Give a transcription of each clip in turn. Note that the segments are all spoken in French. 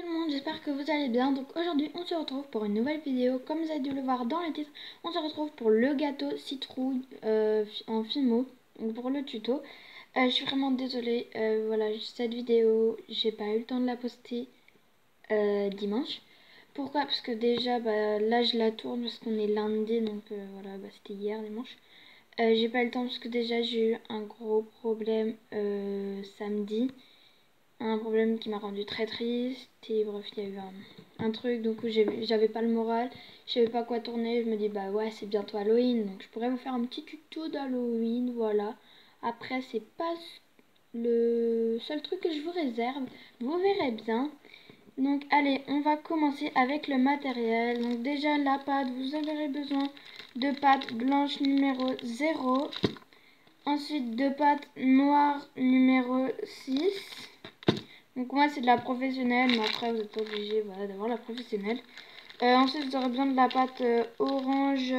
Tout le monde, j'espère que vous allez bien. Donc aujourd'hui on se retrouve pour une nouvelle vidéo. Comme vous avez dû le voir dans le titre, on se retrouve pour le gâteau citrouille en Fimo, donc pour le tuto. Je suis vraiment désolée, voilà, cette vidéo j'ai pas eu le temps de la poster dimanche. Pourquoi? Parce que déjà là je la tourne parce qu'on est lundi, donc voilà, c'était hier dimanche. J'ai pas eu le temps parce que déjà j'ai eu un gros problème samedi. Un problème qui m'a rendu très triste. Et bref, il y a eu un truc, donc j'avais pas le moral, je savais pas quoi tourner. Je me dis bah ouais, c'est bientôt Halloween, donc je pourrais vous faire un petit tuto d'Halloween, voilà. Après, c'est pas le seul truc que je vous réserve, vous verrez bien. Donc allez, on va commencer avec le matériel. Donc déjà la pâte, vous aurez besoin de pâte blanche numéro 0. Ensuite de pâte noire numéro 6. Donc moi c'est de la professionnelle, mais après vous n'êtes pas obligé d'avoir la professionnelle. Ensuite vous aurez besoin de la pâte orange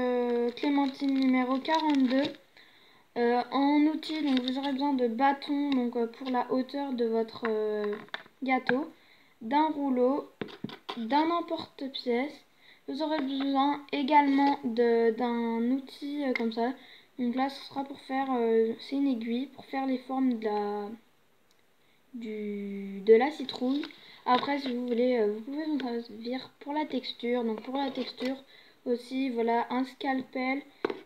clémentine numéro 42. En outil, donc vous aurez besoin de bâtons donc, pour la hauteur de votre gâteau, d'un rouleau, d'un emporte-pièce. Vous aurez besoin également d'un outil comme ça. Donc là ce sera pour faire, c'est une aiguille pour faire les formes de la citrouille. Après si vous voulez vous pouvez vous servir pour la texture. Donc pour la texture aussi, voilà, un scalpel.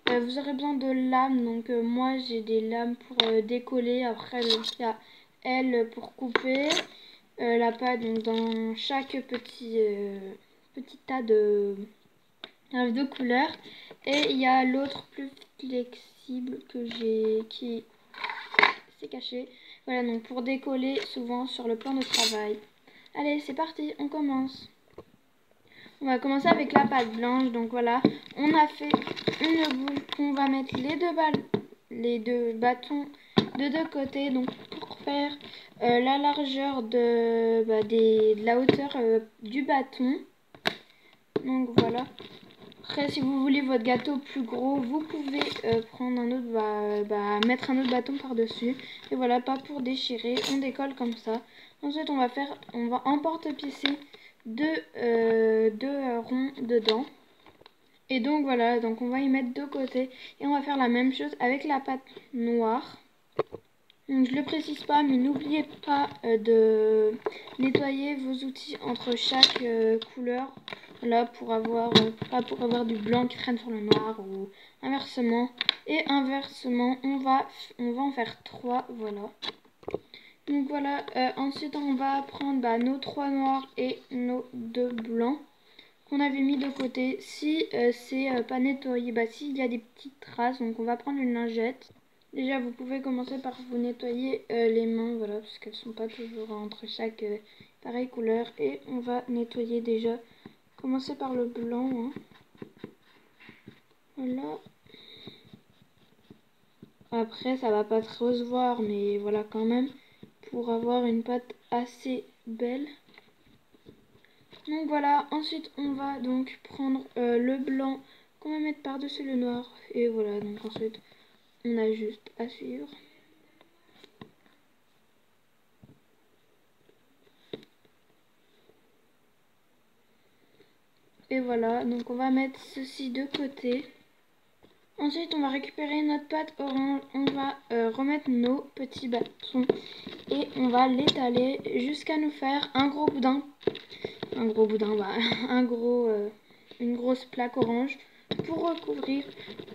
Vous aurez besoin de lames. Donc moi j'ai des lames pour décoller. Après il y a elle pour couper la pâte. Donc dans chaque petit tas de couleurs. Et il y a l'autre plus flexible que j'ai qui c'est caché. Voilà, donc pour décoller souvent sur le plan de travail. Allez, c'est parti, on commence. On va commencer avec la pâte blanche. Donc voilà, on a fait une boule qu'on va mettre les deux bâtons de deux côtés. Donc pour faire la largeur de la hauteur du bâton. Donc voilà. Après, si vous voulez votre gâteau plus gros, vous pouvez prendre un autre, mettre un autre bâton par-dessus. Et voilà, pas pour déchirer, on décolle comme ça. Ensuite, on va emporte-piécer deux ronds dedans. Et donc voilà, donc on va y mettre de côté. Et on va faire la même chose avec la pâte noire. Donc, je le précise pas, mais n'oubliez pas de nettoyer vos outils entre chaque couleur. Là pour avoir pas pour avoir du blanc qui traîne sur le noir ou inversement. Et inversement, on va en faire 3, voilà. Donc voilà, ensuite on va prendre nos 3 noirs et nos 2 blancs qu'on avait mis de côté. Si c'est pas nettoyé, s'il y a des petites traces, donc on va prendre une lingette. Déjà vous pouvez commencer par vous nettoyer les mains, voilà, parce qu'elles sont pas toujours entre chaque pareille couleur. Et on va nettoyer déjà, commencer par le blanc, hein. Voilà. Après ça va pas trop se voir, mais voilà quand même, pour avoir une pâte assez belle. Donc voilà, ensuite on va donc prendre le blanc qu'on va mettre par-dessus le noir. Et voilà, donc ensuite on a juste à suivre. Et voilà, donc on va mettre ceci de côté. Ensuite on va récupérer notre pâte orange, on va remettre nos petits bâtons et on va l'étaler jusqu'à nous faire un gros boudin. Un gros boudin, une grosse plaque orange pour recouvrir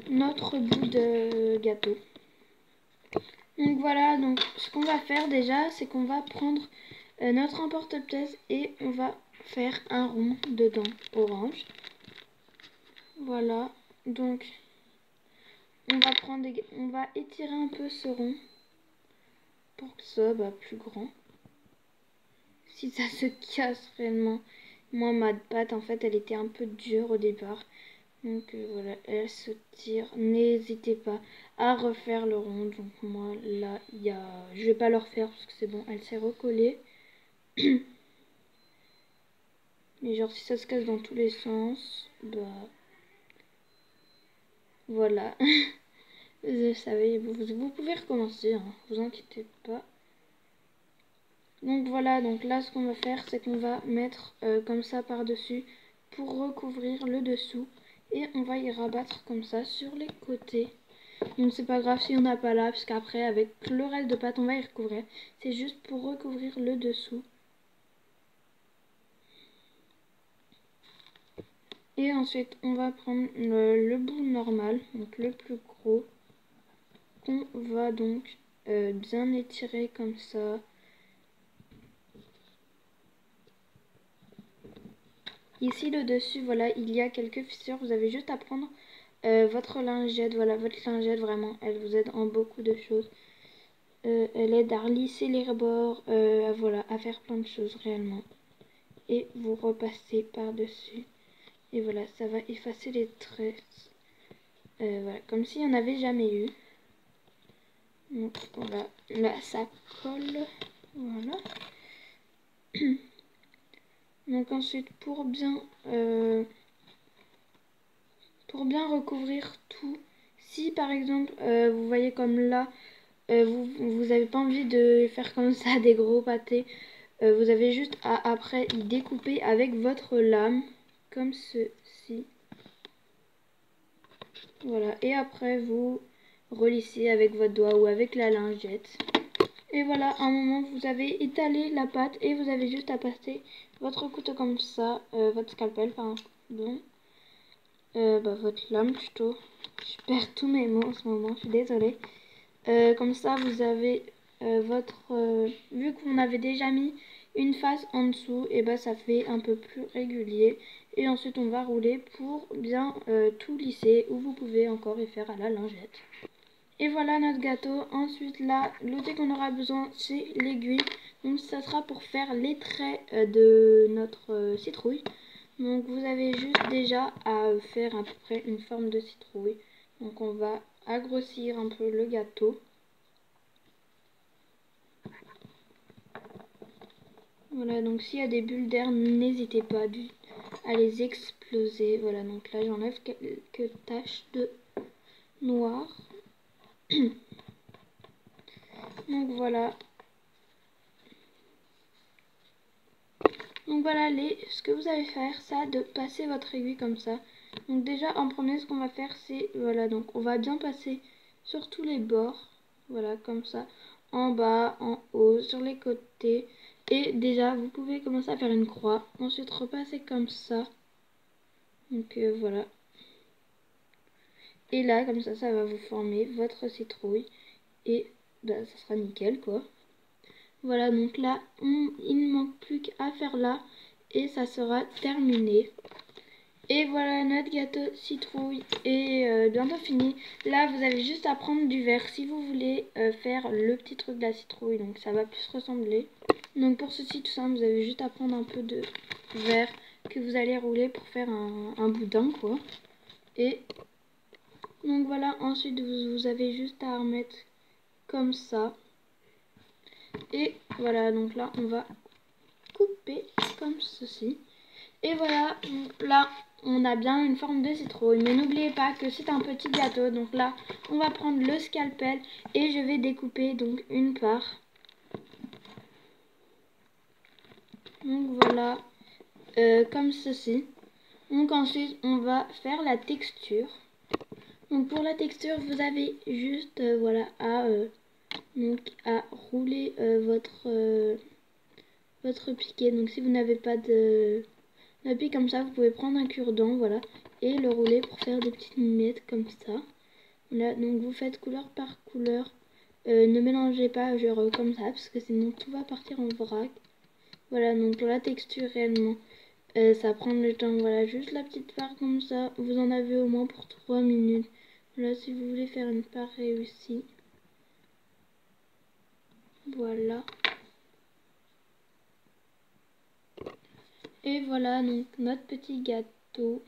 notre bout de gâteau. Donc voilà, donc ce qu'on va faire déjà, c'est qu'on va prendre notre emporte-pièce et on va faire un rond dedans orange. Voilà, donc on va étirer un peu ce rond pour que ce soit plus grand. Si ça se casse réellement, moi ma pâte en fait elle était un peu dure au départ. Donc voilà, elle se tire. N'hésitez pas à refaire le rond. Donc moi là, je vais pas le refaire parce que c'est bon, elle s'est recollée. Mais genre si ça se casse dans tous les sens, voilà. Vous savez, vous pouvez recommencer, hein, vous inquiétez pas. Donc voilà, donc là ce qu'on va faire, c'est qu'on va mettre comme ça par-dessus pour recouvrir le dessous. Et on va y rabattre comme ça sur les côtés. Donc c'est pas grave si on n'a pas là, parce qu'après avec le reste de pâte on va y recouvrir. C'est juste pour recouvrir le dessous. Et ensuite on va prendre le bout normal, donc le plus gros, qu'on va donc bien étirer comme ça. Ici le dessus, voilà, il y a quelques fissures, vous avez juste à prendre votre lingette, voilà, votre lingette vraiment, elle vous aide en beaucoup de choses. Elle aide à lisser les rebords, voilà, à faire plein de choses réellement. Et vous repassez par-dessus. Et voilà, ça va effacer les traits. Voilà, comme s'il n'y en avait jamais eu. Donc voilà, là ça colle. Voilà. Donc ensuite, pour bien recouvrir tout, si par exemple, vous voyez comme là, vous n'avez pas envie de faire comme ça des gros pâtés, vous avez juste à après y découper avec votre lame, comme ceci. Voilà, et après vous relissez avec votre doigt ou avec la lingette. Et voilà, à un moment vous avez étalé la pâte et vous avez juste à passer votre couteau comme ça, votre scalpel, pardon, votre lame plutôt. Je perds tous mes mots en ce moment, je suis désolée. Comme ça vous avez vu qu'on avait déjà mis une face en dessous, et ben ça fait un peu plus régulier. Et ensuite on va rouler pour bien tout lisser, ou vous pouvez encore y faire à la lingette. Et voilà notre gâteau. Ensuite là, l'outil qu'on aura besoin, c'est l'aiguille. Donc ça sera pour faire les traits de notre citrouille. Donc vous avez juste déjà à faire à peu près une forme de citrouille. Donc on va grossir un peu le gâteau. Voilà, donc s'il y a des bulles d'air, n'hésitez pas à les exploser. Voilà, donc là j'enlève quelques taches de noir. Donc voilà. Donc voilà ce que vous allez faire, ça, de passer votre aiguille comme ça. Donc déjà en premier ce qu'on va faire, c'est, voilà, donc on va bien passer sur tous les bords. Voilà, comme ça. En bas, en haut, sur les côtés. Et déjà vous pouvez commencer à faire une croix. Ensuite repasser comme ça. Donc voilà. Et là, comme ça va vous former votre citrouille. Et bah, ça sera nickel, quoi. Voilà, donc là, il ne manque plus qu'à faire là. Et ça sera terminé. Et voilà, notre gâteau citrouille est bientôt fini. Là, vous avez juste à prendre du verre si vous voulez faire le petit truc de la citrouille. Donc ça va plus ressembler. Donc pour ceci, tout simple, vous avez juste à prendre un peu de verre que vous allez rouler pour faire un boudin, quoi. Et donc voilà, ensuite vous avez juste à remettre comme ça. Et voilà, donc là on va couper comme ceci. Et voilà, donc là on a bien une forme de citrouille. Mais n'oubliez pas que c'est un petit gâteau. Donc là on va prendre le scalpel et je vais découper donc une part. Donc voilà, comme ceci. Donc ensuite on va faire la texture. Donc pour la texture, vous avez juste voilà à rouler votre piquet. Donc si vous n'avez pas d'appui comme ça, vous pouvez prendre un cure-dent, voilà, et le rouler pour faire des petites miettes comme ça. Voilà, donc vous faites couleur par couleur. Ne mélangez pas genre comme ça, parce que sinon tout va partir en vrac. Voilà, donc pour la texture réellement, ça prend le temps. Voilà, juste la petite part comme ça. Vous en avez au moins pour 3 minutes. Voilà, si vous voulez faire une part réussie. Voilà. Et voilà donc notre petit gâteau.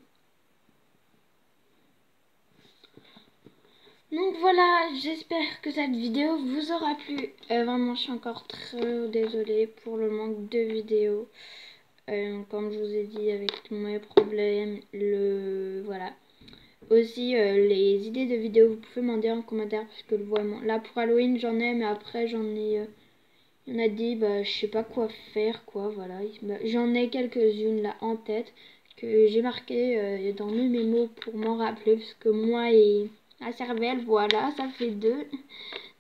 Donc voilà, j'espère que cette vidéo vous aura plu. Vraiment, je suis encore très désolée pour le manque de vidéos. Comme je vous ai dit, avec tous mes problèmes, voilà. Aussi, les idées de vidéos, vous pouvez m'en dire en commentaire, parce que vraiment, là pour Halloween, j'en ai, mais après, j'en ai Il y en a dit, bah, je sais pas quoi faire, quoi, voilà. J'en ai quelques-unes là en tête que j'ai marquées dans mes mémos pour m'en rappeler, parce que moi et la cervelle, voilà, ça fait deux.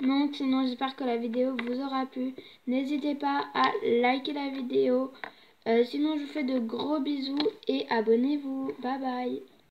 Donc, sinon, j'espère que la vidéo vous aura plu. N'hésitez pas à liker la vidéo. Sinon, je vous fais de gros bisous et abonnez-vous. Bye bye.